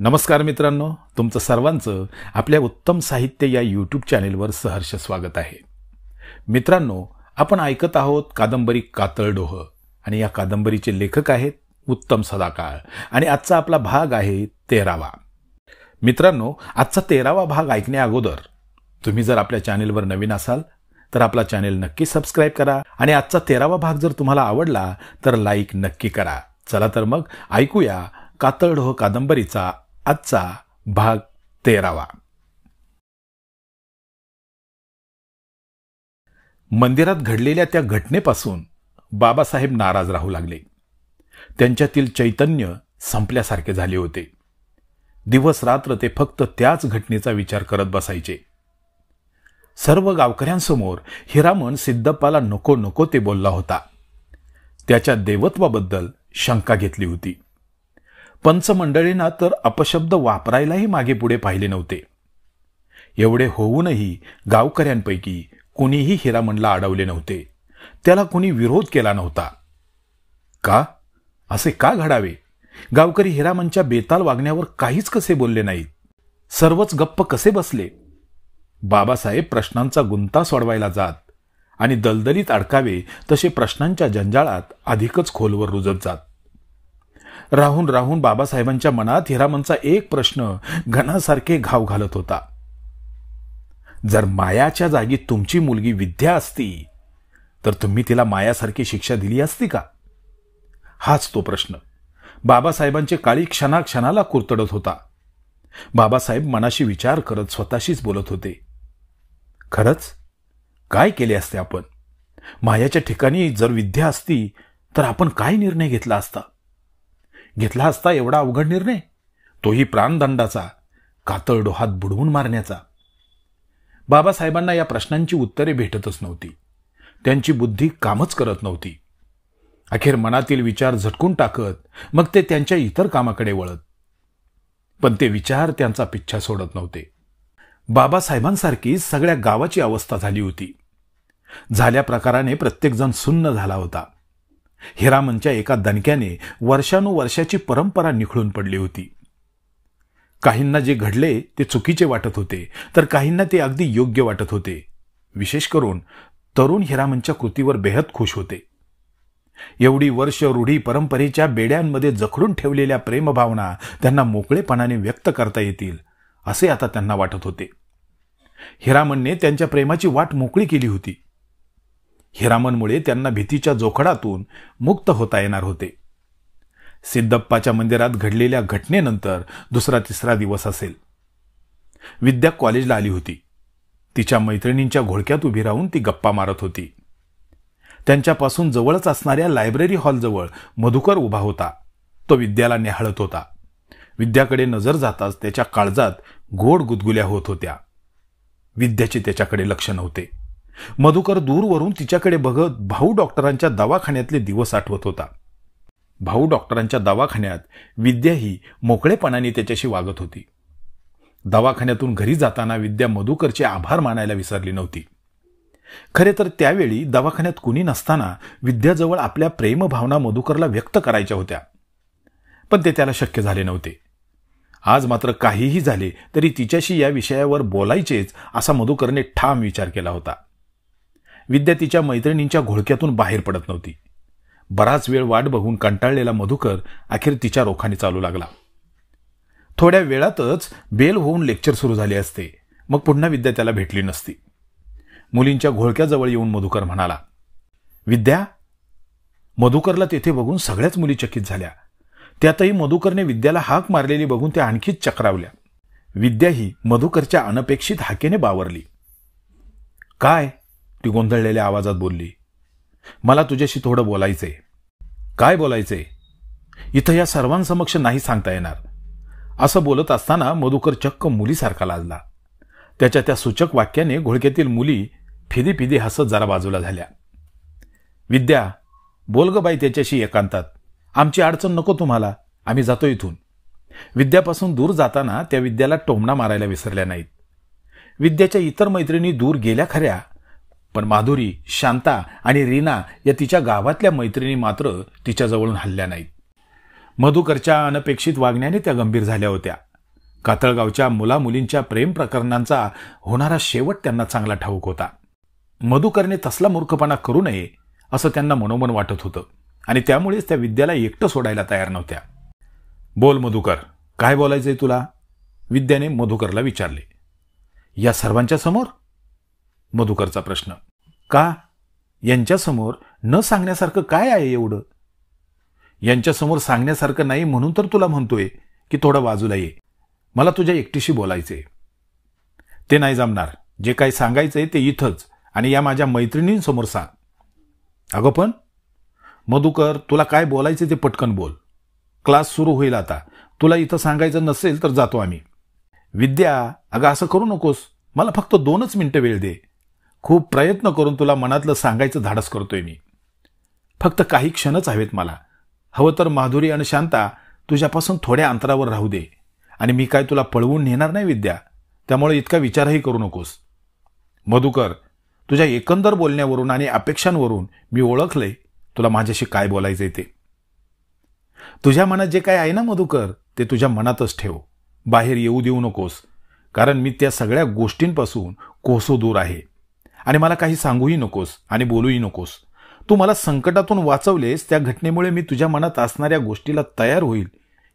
नमस्कार मित्रांनो, तुमचं सर्वांचं आपल्या उत्तम साहित्य या यूट्यूब चॅनेलवर सहर्ष स्वागत आहे. मित्रांनो, आपण ऐकत आहोत कादंबरी कातळडोह आणि या कादंबरीचे लेखक आहेत उत्तम सदाकाळ आणि आजचा आपला भाग आहे 13वा. मित्रांनो, आजचा 13वा भाग ऐकण्या अगोदर तुम्ही जर आपल्या चॅनेलवर नवीन असाल तर आपला चॅनेल नक्की सबस्क्राईब करा आणि आजचा 13वा भाग जर तुम्हाला आवडला तर लाईक नक्की करा. चला तर मग ऐकूया कातळडोह कादंबरीचा आजचा भाग 13वा. मंदिरात घडलेल्या त्या घटनेपासून बाबासाहेब नाराज राहू लागले. त्यांच्यातील चैतन्य संपल्यासारखे झाले होते. दिवस रात्र ते फक्त त्याच घटनेचा विचार करत बसायचे. सर्व गावकऱ्यांसमोर हिरामण सिद्धप्पाला नको नको ते बोलला होता. त्याच्या देवत्वाबद्दल शंका घेतली होती. पंचमंडळींना तर अपशब्द वापरायलाही मागे पुढे पाहिले नव्हते. एवढे होऊनही गावकऱ्यांपैकी कुणीही हिरामणला अडवले नव्हते. त्याला कुणी विरोध केला नव्हता. का? असे का घडावे? गावकरी हिरामणच्या बेताल वागण्यावर काहीच कसे बोलले नाहीत? सर्वच गप्प कसे बसले? बाबासाहेब प्रश्नांचा गुंता सोडवायला जात आणि दलदलीत अडकावे तसे प्रश्नांच्या जंजाळात अधिकच खोलवर रुजत जात. राहून राहून बाबासाहेबांच्या मनात हिरामणचा एक प्रश्न घणासारखे घाव घालत होता. जर मायाच्या जागी तुमची मुलगी विद्या असती तर तुम्ही तिला मायासारखी शिक्षा दिली असती का? हाच तो प्रश्न बाबासाहेबांचे काळी क्षणाक्षणाला कुरतडत होता. बाबासाहेब मनाशी विचार करत स्वतःशीच बोलत होते. खरंच काय केले असते आपण? मायाच्या ठिकाणी जर विद्या असती तर आपण काय निर्णय घेतला असता एवढा अवघड निर्णय, तोही प्राणदंडाचा, कातळडोहात बुडवून मारण्याचा. बाबासाहेबांना या प्रश्नांची उत्तरे भेटतच नव्हती. त्यांची बुद्धी कामच करत नव्हती. अखेर मनातील विचार झटकून टाकत मग ते त्यांच्या इतर कामाकडे वळत. पण ते विचार त्यांचा पिच्छा सोडत नव्हते. बाबासाहेबांसारखी सगळ्या गावाची अवस्था झाली होती. झाल्या प्रकाराने प्रत्येकजण सुन्न झाला होता. हिरामणच्या एका दणक्याने वर्षानुवर्षाची परंपरा निखळून पडली होती. काहींना जे घडले ते चुकीचे वाटत होते तर काहींना ते अगदी योग्य वाटत होते. विशेष करून तरुण हिरामणच्या कृतीवर बेहद खुश होते. एवढी वर्ष रूढी परंपरेच्या बेड्यांमध्ये जखडून ठेवलेल्या प्रेमभावना त्यांना मोकळेपणाने व्यक्त करता येतील असे आता त्यांना वाटत होते. हिरामणने त्यांच्या प्रेमाची वाट मोकळी केली होती. हिरामणमुळे त्यांना भीतीच्या जोखडातून मुक्त होता येणार होते. सिद्धप्पाच्या मंदिरात घडलेल्या घटनेनंतर दुसरा तिसरा दिवस असेल. विद्या कॉलेजला आली होती. तिच्या मैत्रिणींच्या घोळक्यात उभी राहून ती गप्पा मारत होती. त्यांच्यापासून जवळच असणाऱ्या लायब्ररी हॉलजवळ मधुकर उभा होता. तो विद्याला निहाळत होता. विद्याकडे नजर जाताच त्याच्या काळजात गोड गुदगुल्या होत होत्या. विद्याचे त्याच्याकडे लक्ष नव्हते. मधुकर दूरवरून तिच्याकडे बघत भाऊ डॉक्टरांच्या दवाखान्यातले दिवस आठवत होता. भाऊ डॉक्टरांच्या दवाखान्यात विद्याही मोकळेपणाने त्याच्याशी वागत होती. दवाखान्यातून घरी जाताना विद्या मधुकरचे आभार मानायला विसरली नव्हती. खरे तर त्यावेळी दवाखान्यात कुणी नसताना विद्याजवळ आपल्या प्रेमभावना मधुकरला व्यक्त करायच्या होत्या. पण ते त्याला शक्य झाले नव्हते. आज मात्र काहीही झाले तरी तिच्याशी या विषयावर बोलायचेच असा मधुकरने ठाम विचार केला होता. विद्या तिच्या मैत्रिणींच्या घोळक्यातून बाहेर पडत नव्हती. बराच वेळ वाट बघून कंटाळलेला मधुकर अखेर तिच्या रोखाने चालू लागला. थोड्या वेळातच बेल होऊन लेक्चर सुरू झाले असते. मग पुन्हा विद्या त्याला भेटली नसती. मुलींच्या घोळक्याजवळ येऊन मधुकर म्हणाला, विद्या. मधुकरला तेथे बघून सगळ्याच मुली चकित झाल्या. त्यातही मधुकरने विद्याला हाक मारलेली बघून त्या आणखीच चक्रावल्या. विद्याही मधुकरच्या अनपेक्षित हाकेने बावरली. काय? ती गोंधळलेल्या आवाजात बोलली. मला तुझ्याशी थोडं बोलायचंय. काय बोलायचंय? इथं या सर्वांसमक्ष नाही सांगता येणार. असं बोलत असताना मधुकर चक्क मुलीसारखा लाजला. त्याच्या त्या सूचक वाक्याने घोळक्यातील मुली फिदी फिदी हसत जरा बाजूला झाल्या. विद्या, बोल ग बाई त्याच्याशी एकांतात. आमची अडचण नको तुम्हाला. आम्ही जातो इथून. विद्यापासून दूर जाताना त्या विद्याला टोमणा मारायला विसरल्या नाहीत. विद्याच्या इतर मैत्रिणी दूर गेल्या खऱ्या, पण माधुरी, शांता आणि रीना या तिच्या गावातल्या मैत्रिणी मात्र तिच्याजवळून हलल्या नाहीत. मधुकरच्या अनपेक्षित वागण्याने त्या गंभीर झाल्या होत्या. कातळगावच्या मुलामुलींच्या प्रेम प्रकरणांचा होणारा शेवट त्यांना चांगला ठाऊक होता. मधुकरने तसला मूर्खपणा करू नये असं त्यांना मनोमन वाटत होतं आणि त्यामुळेच त्या विद्याला एकटं सोडायला तयार नव्हत्या. बोल मधुकर, काय बोलायचंय तुला? विद्याने मधुकरला विचारले. या सर्वांच्या समोर? मधुकरचा प्रश्न. का? यांच्यासमोर न सांगण्यासारखं काय आहे एवढं? यांच्यासमोर सांगण्यासारखं नाही म्हणून तर तुला म्हणतोय की थोडं बाजूला ये, मला तुझ्या एकटीशी बोलायचंय. ते नाही जमणार. जे काही सांगायचंय ते इथंच आणि या माझ्या मैत्रिणींसमोर सांग. अगं पण मधुकर, तुला काय बोलायचं ते पटकन बोल. क्लास सुरू होईल आता. तुला इथं सांगायचं नसेल तर जातो आम्ही. विद्या, अगं असं करू नकोस. मला फक्त 2च मिनिटं वेळ दे. खूप प्रयत्न करून तुला मनातलं सांगायचं धाडस करतोय मी. फक्त काही क्षणच हवेत मला. हवं तर माधुरी आणि शांता तुझ्यापासून थोड्या अंतरावर राहू दे. आणि मी काय तुला पळवून नेणार नाही विद्या, त्यामुळे इतका विचारही करू नकोस. मधुकर, तुझ्या एकंदर बोलण्यावरून आणि अपेक्षांवरून मी ओळखलंय तुला माझ्याशी काय बोलायचंय ते. तुझ्या मनात जे काय आहे ना मधुकर, ते तुझ्या मनातच ठेव. बाहेर येऊ देऊ नकोस, कारण मी त्या सगळ्या गोष्टींपासून कोसो दूर आहे आणि मला काही सांगूही नकोस आणि बोलूही नकोस. तू मला संकटातून वाचवलेस, त्या घटनेमुळे मी तुझ्या मनात असणाऱ्या गोष्टीला तयार होईल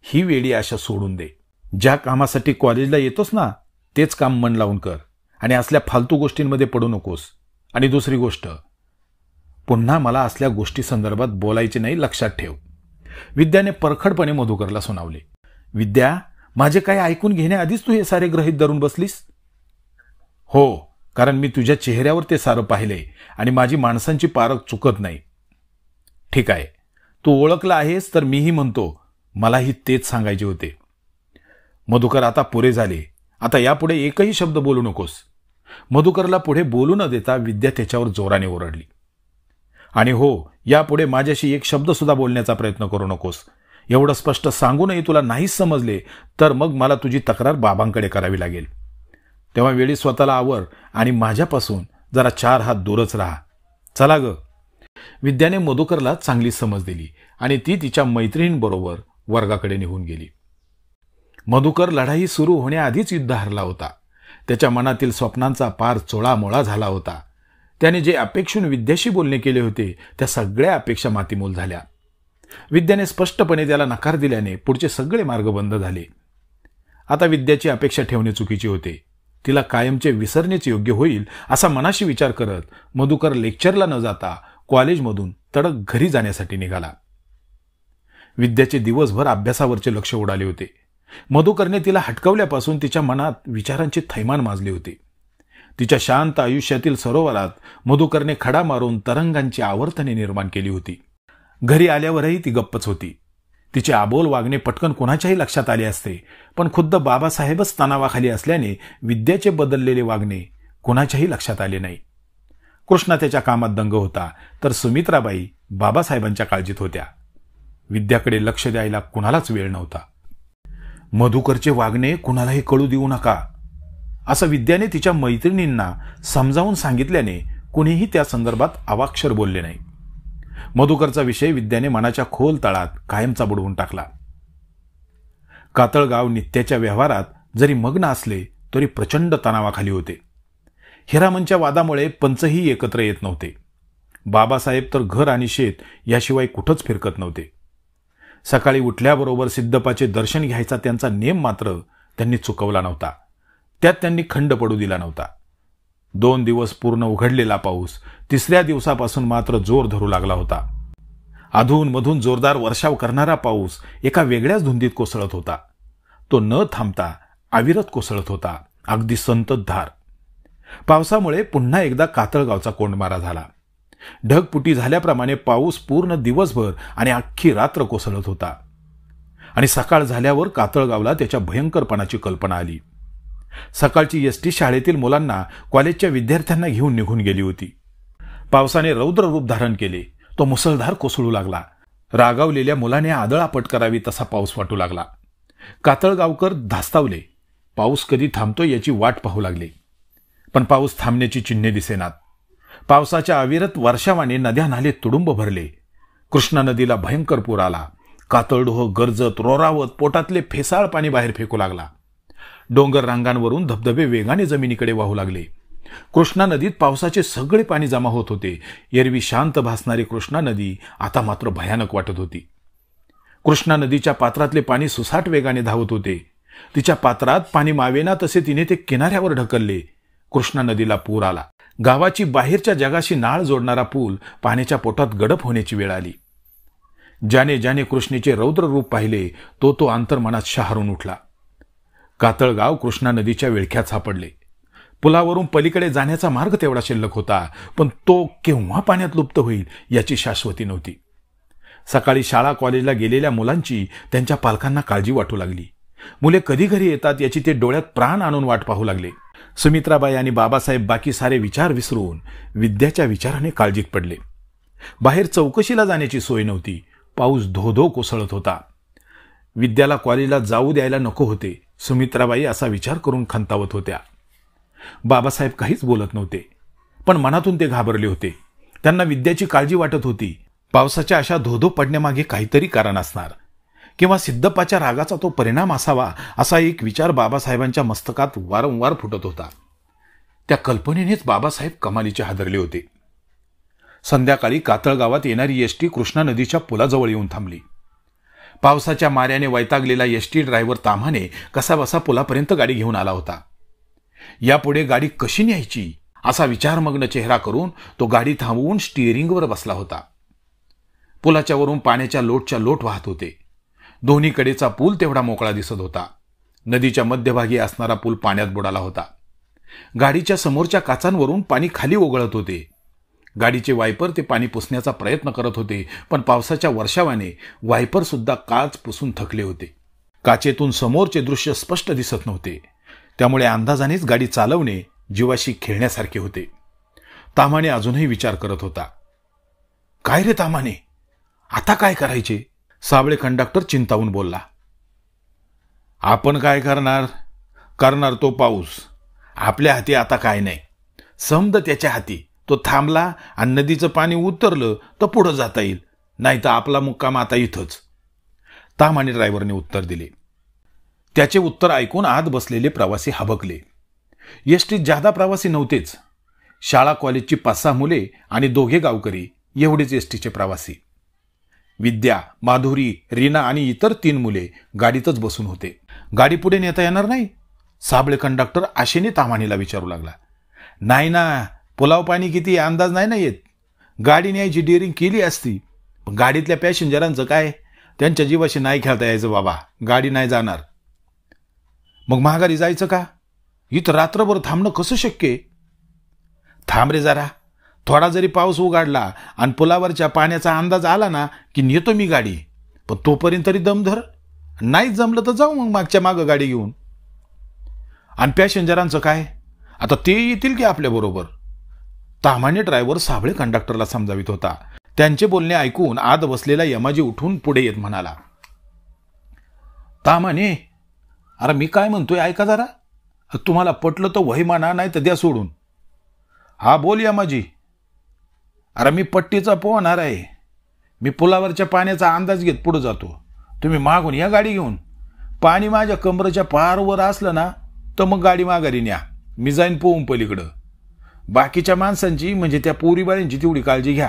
ही वेडी आशा सोडून दे. ज्या कामासाठी कॉलेजला येतोस ना, तेच काम मन लावून कर आणि असल्या फालतू गोष्टींमध्ये पडू नकोस. आणि दुसरी गोष्ट, पुन्हा मला असल्या गोष्टी संदर्भात बोलायचे नाही, लक्षात ठेव. विद्याने परखडपणे मधुकरला सुनावले. विद्या, माझे काय ऐकून घेण्याआधीच तू हे सारे गृहीत धरून बसलीस? हो, कारण मी तुझ्या चेहऱ्यावर ते सारं पाहिलंय आणि माझी माणसांची पारख चुकत नाही. ठीक आहे, तू ओळखला आहेस तर मीही म्हणतो मलाही तेच सांगायचे होते. मधुकर, आता पुरे झाले. आता यापुढे एकही शब्द बोलू नकोस. मधुकरला पुढे बोलू न देता विद्या त्याच्यावर जोराने ओरडली. आणि हो, यापुढे माझ्याशी एक शब्द सुद्धा बोलण्याचा प्रयत्न करू नकोस. एवढं स्पष्ट सांगूनही तुला नाहीच समजले तर मग मला तुझी तक्रार बाबांकडे करावी लागेल. तेव्हा वेळी स्वतःला आवर आणि माझ्यापासून जरा 4 हात दूरच राहा. चला ग. विद्याने मधुकरला चांगली समज दिली आणि ती तिच्या मैत्रिणींबरोबर वर्गाकडे निघून गेली. मधुकर लढाई सुरू होण्याआधीच युद्ध हरला होता. त्याच्या मनातील स्वप्नांचा पार चोळामोळा झाला होता. त्याने जे अपेक्षून विद्याशी बोलणे केले होते त्या सगळ्या अपेक्षा मातीमोल झाल्या. विद्याने स्पष्टपणे त्याला नकार दिल्याने पुढचे सगळे मार्ग बंद झाले. आता विद्याची अपेक्षा ठेवणे चुकीचे होते. तिला कायमचे विसरण्याचे योग्य होईल असा मनाशी विचार करत मधुकर लेक्चरला न जाता कॉलेजमधून तडक घरी जाण्यासाठी निघाला. विद्याचे दिवसभर अभ्यासावरचे लक्ष उडाले होते. मधुकरने तिला हटकवल्यापासून तिच्या मनात विचारांचे थैमान माजले होते. तिच्या शांत आयुष्यातील सरोवरात मधुकरने खडा मारून तरंगांची आवर्तने निर्माण केली होती. घरी आल्यावरही ती गप्पच होती. तिचे आबोल वागणे पटकन कोणाच्याही लक्षात आले असते, पण खुद्द बाबासाहेबच तणावाखाली असल्याने विद्याचे बदललेले वागणे कोणाच्याही लक्षात आले नाही. कृष्णा त्याच्या कामात दंग होता तर सुमित्राबाई बाबासाहेबांच्या काळजीत होत्या. विद्याकडे लक्ष द्यायला कुणालाच वेळ नव्हता. मधुकरचे वागणे कुणालाही कळू देऊ नका असं विद्याने तिच्या मैत्रिणींना समजावून सांगितल्याने कुणीही त्या संदर्भात अवाक्षर बोलले नाही. मधुकरचा विषय विद्याने मनाच्या खोल तळात कायमचा बुडवून टाकला. कातळगाव नित्याच्या व्यवहारात जरी मग्न असले तरी प्रचंड तणावाखाली होते. हिरामनच्या वादामुळे पंचही एकत्र येत नव्हते. बाबासाहेब तर घर आणि शेत याशिवाय कुठंच फिरकत नव्हते. सकाळी उठल्याबरोबर सिद्धपाचे दर्शन घ्यायचा त्यांचा नेम मात्र त्यांनी चुकवला नव्हता. त्यात त्यांनी खंड पडू दिला नव्हता. 2 दिवस पूर्ण उघडलेला पाऊस 3ऱ्या दिवसापासून मात्र जोर धरू लागला होता. अधूनमधून जोरदार वर्षाव करणारा पाऊस एका वेगळ्याच धुंदीत कोसळत होता. तो न थांबता अविरत कोसळत होता, अगदी संततधार. पावसामुळे पुन्हा एकदा कातळगावचा कोंडमारा झाला. ढगपुटी झाल्याप्रमाणे पाऊस पूर्ण दिवसभर आणि अख्खी रात्र कोसळत होता. आणि सकाळ झाल्यावर कातळगावला त्याच्या भयंकरपणाची कल्पना आली. सकाळची एसटी शाळेतील मुलांना कॉलेजच्या विद्यार्थ्यांना घेऊन निघून गेली होती. पावसाने रौद्र रूप धारण केले. तो मुसळधार कोसळू लागला. रागावलेल्या मुलाने आदळा पटकरावी तसा पाऊस वाटू लागला. कातळगावकर धास्तावले. पाऊस कधी थांबतो याची वाट पाहू लागले, पण पाऊस थांबण्याची चिन्हे दिसेनात. पावसाच्या अविरत वर्षावाने नद्या नाले तुडुंब भरले. कृष्णा नदीला भयंकर पूर आला. कातळडोह गरजत रोरावत पोटातले फेसाळ पाणी बाहेर फेकू लागला. डोंगर रांगांवरून धबधबे वेगाने जमिनीकडे वाहू लागले. कृष्णा नदीत पावसाचे सगळे पाणी जमा होत होते. एरवी शांत भासणारी कृष्णा नदी आता मात्र भयानक वाटत होती. कृष्णा नदीच्या पात्रातले पाणी सुसाट वेगाने धावत होते. तिच्या पात्रात पाणी मावेना तसे तिने ते किनाऱ्यावर ढकलले. कृष्णा नदीला पूर आला. गावाची बाहेरच्या जगाशी नाळ जोडणारा पूल पाण्याच्या पोटात गडप होण्याची वेळ आली. ज्याने ज्याने कृष्णेचे रौद्र रूप पाहिले तो अंतर्मनात शहारून उठला. कातळगाव कृष्णा नदीच्या विळख्यात सापडले. पुलावरून पलीकडे जाण्याचा मार्ग तेवढा शिल्लक होता, पण तो केव्हा पाण्यात लुप्त होईल याची शाश्वती नव्हती. सकाळी शाळा कॉलेजला गेलेल्या मुलांची त्यांच्या पालकांना काळजी वाटू लागली. मुले कधी घरी येतात याची ते डोळ्यात प्राण आणून वाट पाहू लागले. सुमित्राबाई आणि बाबासाहेब बाकी सारे विचार विसरून विद्याच्या विचाराने काळजीत पडले. बाहेर चौकशीला जाण्याची सोय नव्हती. पाऊस धो कोसळत होता. विद्याला कॉलेजला जाऊ द्यायला नको होते. सुमित्राबाई असा विचार करून खंतावत होत्या. बाबासाहेब काहीच बोलत नव्हते, पण मनातून ते घाबरले होते. त्यांना विद्याची काळजी वाटत होती. पावसाच्या अशा धो पडण्यामागे काहीतरी कारण असणार, किंवा सिद्धप्पाच्या रागाचा तो परिणाम असावा, असा एक विचार बाबासाहेबांच्या मस्तकात वारंवार फुटत होता. त्या कल्पनेनेच बाबासाहेब कमालीचे हादरले होते. संध्याकाळी कातळगावात येणारी एसटी कृष्णा नदीच्या पुलाजवळ येऊन थांबली. पावसाच्या माऱ्याने वैतागलेला एसटी ड्रायव्हर ताम्हाने कसाबसा पुलापर्यंत गाडी घेऊन आला होता. यापुढे गाडी कशी न्यायची असा विचारमग्न चेहरा करून तो गाडी थांबवून स्टिअरिंगवर बसला होता. पुलाच्या वरून पाण्याच्या लोटच्या लोट वाहत होते. दोन्हीकडेचा पूल तेवढा मोकळा दिसत होता. नदीच्या मध्यभागी असणारा पूल पाण्यात बुडाला होता. गाडीच्या समोरच्या काचांवरून पाणी खाली ओघळत होते. गाडीचे वायपर ते पाणी पुसण्याचा प्रयत्न करत होते, पण पावसाच्या वर्षावाने वायपर सुद्धा काच पुसून थकले होते. काचेतून समोरचे दृश्य स्पष्ट दिसत नव्हते. त्यामुळे अंदाजानेच गाडी चालवणे जीवाशी खेळण्यासारखे होते. ताम्हाने अजूनही विचार करत होता. काय रे ताम्हाने, आता काय करायचे? साबळे कंडक्टर चिंतावून बोलला. आपण काय करणार तो पाऊस. आपल्या हाती आता काय नाही. समद त्याच्या हाती. तो थांबला आणि नदीचं पाणी उतरलं तर पुढं जाता येईल, नाही तर आपला मुक्काम आता इथंच. ताम्हाने ड्रायव्हरने उत्तर दिले. त्याचे उत्तर ऐकून आत बसलेले प्रवासी हबकले. एसटीत जादा प्रवासी नव्हतेच. शाळा कॉलेजची 5-6 मुले आणि 2 गावकरी एवढेच एसटीचे प्रवासी. विद्या, माधुरी, रीना आणि इतर 3 मुले गाडीतच बसून होते. गाडी पुढे नेता येणार नाही? साबळे कंडक्टर आशेने ताम्हानेला विचारू लागला. नाही ना, पुलाव पाणी किती अंदाज नाही ना येत. गाडी न्यायची डेअरिंग केली असती, पण गाडीतल्या पॅसेंजरांचं काय? त्यांच्या जीवाशी नाही खेळता यायचं बाबा. गाडी नाही जाणार. मग महागारी जायचं का? इथं रात्रभर थांबणं कसं शक्य आहे? थांब रे जरा. थोडा जरी पाऊस उघडला आणि पुलावरच्या पाण्याचा अंदाज आला ना की नेतो मी गाडी, पण तोपर्यंत तरी दम धर. नाहीच जमलं तर जाऊ मग मागच्या मागं गाडी घेऊन. आणि पॅसेंजरांचं काय? आता ते येतील की आपल्याबरोबर? ताम्हाने ड्रायव्हर साबळे कंडक्टरला समजावित होता. त्यांचे बोलणे ऐकून आत बसलेला यमाजी उठून पुढे येत म्हणाला. ताम्हाने, अरे मी काय म्हणतोय ऐका जरा. तुम्हाला पटलं तर वही माना, नाही तर द्या सोडून. हा बोल यमाजी. अरे मी पट्टीचा पोहणार आहे. मी पुलावरच्या पाण्याचा अंदाज घेत पुढे जातो. तुम्ही मागून या गाडी घेऊन. पाणी माझ्या कमरेच्या पारवर असलं ना तर मग गाडी माघारी न्या. मी जाईन पोहून पलीकडं. बाकीच्या माणसांची म्हणजे त्या पोरीबाळींची तेवढी काळजी घ्या.